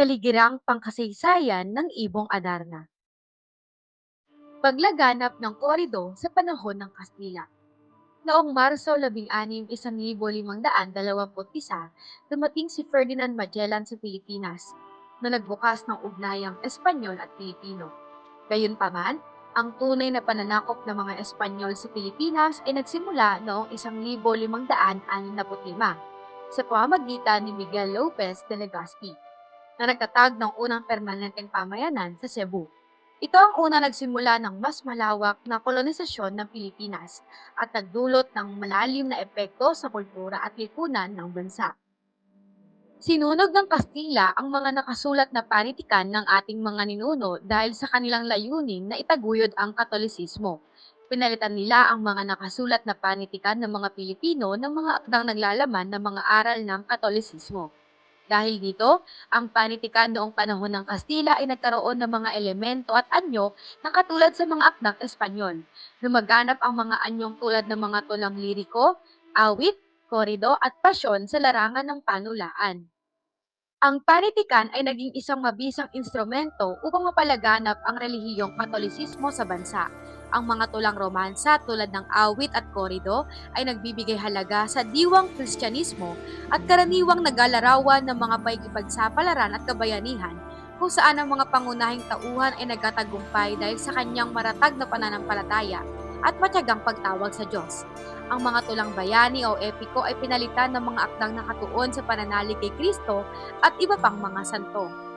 kaligirang pangkasaysayan ng Ibong Adarna. Paglaganap ng korido sa panahon ng Kastila. Noong Marso 16, 1521, dumating si Ferdinand Magellan sa Pilipinas na nagbukas ng ugnayang Espanyol at Pilipino. Gayunpaman, ang tunay na pananakop ng mga Espanyol sa Pilipinas ay nagsimula noong 1565 sa pamamagitan ni Miguel Lopez de Legazpi na nagtatag ng unang permanenteng pamayanan sa Cebu. Ito ang unang nagsimula ng mas malawak na kolonisasyon ng Pilipinas at nagdulot ng malalim na epekto sa kultura at lipunan ng bansa. Sinunog ng Kastila ang mga nakasulat na panitikan ng ating mga ninuno dahil sa kanilang layunin na itaguyod ang Katolisismo. Pinalitan nila ang mga nakasulat na panitikan ng mga Pilipino ng mga akdang naglalaman ng mga aral ng Katolisismo. Dahil dito, ang panitikan noong panahon ng Kastila ay nagkaroon ng mga elemento at anyo na katulad sa mga akdang Espanyol. Lumaganap ang mga anyong tulad ng mga tulang liriko, awit, korido at pasyon sa larangan ng panulaan. Ang panitikan ay naging isang mabisang instrumento upang mapalaganap ang relihiyong Katolisismo sa bansa. Ang mga tulang romansa tulad ng awit at korido ay nagbibigay halaga sa diwang Kristyanismo at karaniwang naglalarawan ng mga pakikipagsapalaran at kabayanihan kung saan ang mga pangunahing tauhan ay nagtatagumpay dahil sa kanyang maratag na pananampalataya at matyagang pagtawag sa Diyos. Ang mga tulang bayani o epiko ay pinalitan ng mga akdang nakatuon sa pananalig kay Kristo at iba pang mga santo.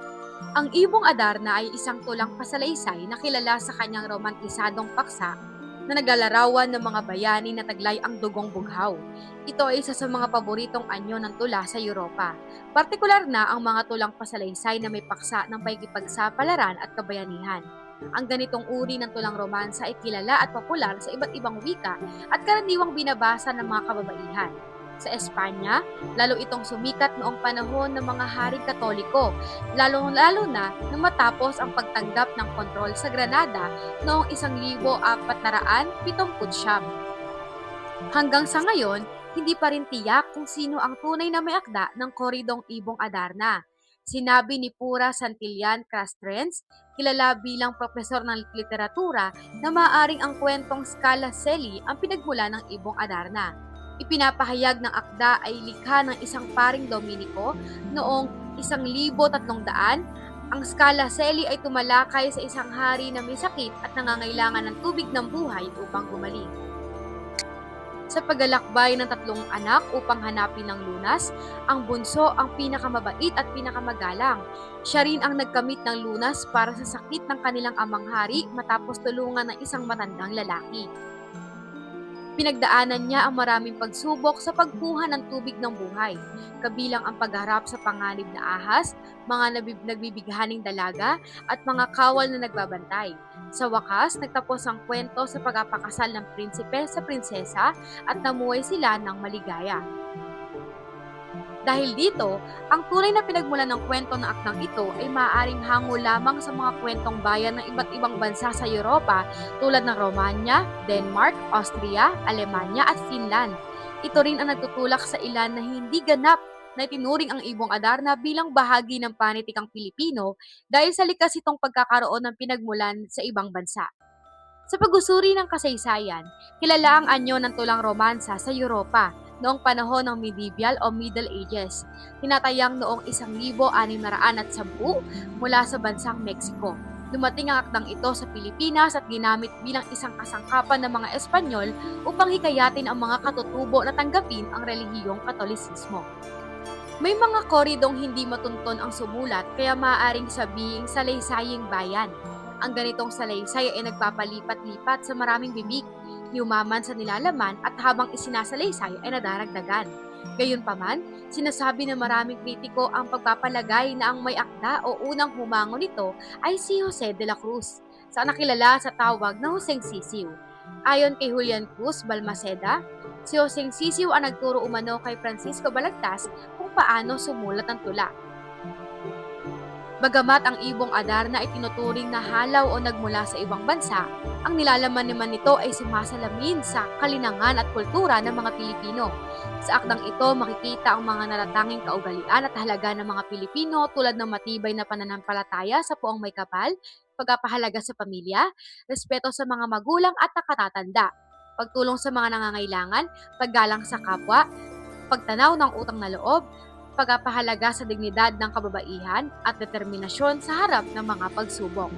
Ang Ibong Adarna ay isang tulang pasalaysay na kilala sa kanyang romantisadong paksa na naglalarawan ng mga bayani na taglay ang dugong bughaw. Ito ay isa sa mga paboritong anyo ng tula sa Europa. Partikular na ang mga tulang pasalaysay na may paksa ng pakikipagsapalaran at kabayanihan. Ang ganitong uri ng tulang romansa ay kilala at popular sa iba't ibang wika at karaniwang binabasa ng mga kababaihan. Sa Espanya, lalo itong sumikat noong panahon ng mga haring Katoliko, lalo-lalo na nang matapos ang pagtanggap ng kontrol sa Granada noong 1479. Hanggang sa ngayon, hindi pa rin tiyak kung sino ang tunay na may akda ng koridong Ibong Adarna. Sinabi ni Pura Santillan Castrense, kilala bilang propesor ng literatura, na maaaring ang kwentong Scala Coeli ang pinagmula ng Ibong Adarna. Ipinapahayag ng akda ay likha ng isang paring Dominiko noong 1300. Ang Scala Coeli ay tumalakay sa isang hari na may sakit at nangangailangan ng tubig ng buhay upang gumaling. Sa paglalakbay ng tatlong anak upang hanapin ng lunas, ang bunso ang pinakamabait at pinakamagalang. Siya rin ang nagkamit ng lunas para sa sakit ng kanilang amang hari matapos tulungan ng isang matandang lalaki. Pinagdaanan niya ang maraming pagsubok sa pagkuha ng tubig ng buhay, kabilang ang pagharap sa panganib na ahas, mga nagbibighaning dalaga, at mga kawal na nagbabantay. Sa wakas, nagtapos ang kwento sa pagpapakasal ng prinsipe sa prinsesa at namuhay sila ng maligaya. Dahil dito, ang tunay na pinagmulan ng kwento ng akdang ito ay maaaring hango lamang sa mga kwentong bayan ng iba't ibang bansa sa Europa tulad ng Romania, Denmark, Austria, Alemanya at Finland. Ito rin ang nagtutulak sa ilan na hindi ganap na itinuring ang Ibong Adarna bilang bahagi ng panitikang Pilipino dahil sa likas itong pagkakaroon ng pinagmulan sa ibang bansa. Sa pag-usuri ng kasaysayan, kilala ang anyo ng tulang romansa sa Europa noong panahon ng Medieval o Middle Ages, tinatayang noong 1610 mula sa bansang Mexico. Dumating ang akdang ito sa Pilipinas at ginamit bilang isang kasangkapan ng mga Espanyol upang hikayatin ang mga katutubo na tanggapin ang relihiyong Katolisismo. May mga koridong hindi matunton ang sumulat kaya maaaring sabihing salaysaying bayan. Ang ganitong salaysay ay nagpapalipat-lipat sa maraming bibig, yumaman sa nilalaman at habang isinasalaysay ay nadaragdagan. Gayunpaman, sinasabi ng maraming kritiko ang pagpapalagay na ang may akda o unang humango nito ay si Jose de la Cruz, sa nakilala sa tawag na Joseng Sisiw. Ayon kay Julian Cruz Balmaceda, si Joseng Sisiw ang nagturo umano kay Francisco Balagtas kung paano sumulat ang tula. Bagamat ang ibong Adarna ay tinuturing na halaw o nagmula sa ibang bansa, ang nilalaman naman nito ay sumasalamin sa kalinangan at kultura ng mga Pilipino. Sa akdang ito, makikita ang mga natatanging kaugalian at halaga ng mga Pilipino tulad ng matibay na pananampalataya sa puong may kapal, pagpapahalaga sa pamilya, respeto sa mga magulang at nakatatanda, pagtulong sa mga nangangailangan, paggalang sa kapwa, pagtanaw ng utang na loob, pagpapahalaga sa dignidad ng kababaihan at determinasyon sa harap ng mga pagsubok.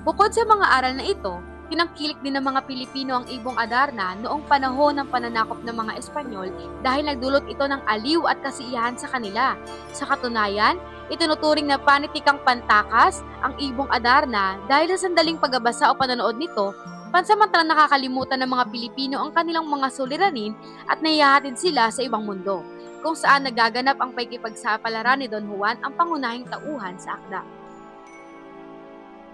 Bukod sa mga aral na ito, tinangkilik din ng mga Pilipino ang ibong Adarna noong panahon ng pananakop ng mga Espanyol dahil nagdulot ito ng aliw at kasiyahan sa kanila. Sa katunayan, itinuturing na panitikang pantakas ang ibong Adarna dahil sa sandaling pagbabasa o panonood nito, pansamantalang nakakalimutan ng mga Pilipino ang kanilang mga suliranin at nahihahatid sila sa ibang mundo, kung saan nagaganap ang pakikipagsapalaran ni Don Juan ang pangunahing tauhan sa akda.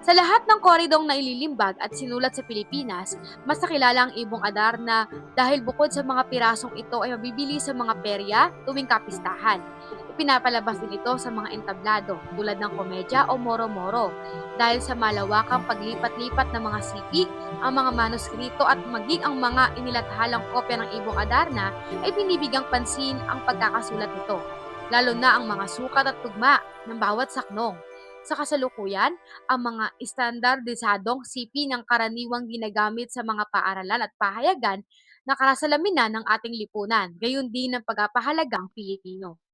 Sa lahat ng koridong na ililimbag at sinulat sa Pilipinas, mas nakilala ang Ibong Adarna dahil bukod sa mga pirasong ito ay mabibili sa mga perya tuwing kapistahan. Ipinapalabas din ito sa mga entablado tulad ng komedya o moro-moro. Dahil sa malawakang paglipat-lipat ng mga sipi, ang mga manuskrito at maging ang mga inilathalang kopya ng Ibong Adarna ay binibigyang pansin ang pagkakasulat nito, lalo na ang mga sukat at tugma ng bawat saknong. Sa kasalukuyan, ang mga estandardisadong sipi ng karaniwang ginagamit sa mga paaralan at pahayagan na karasalamin na ng ating lipunan, gayon din ang pagpapahalagang Pilipino.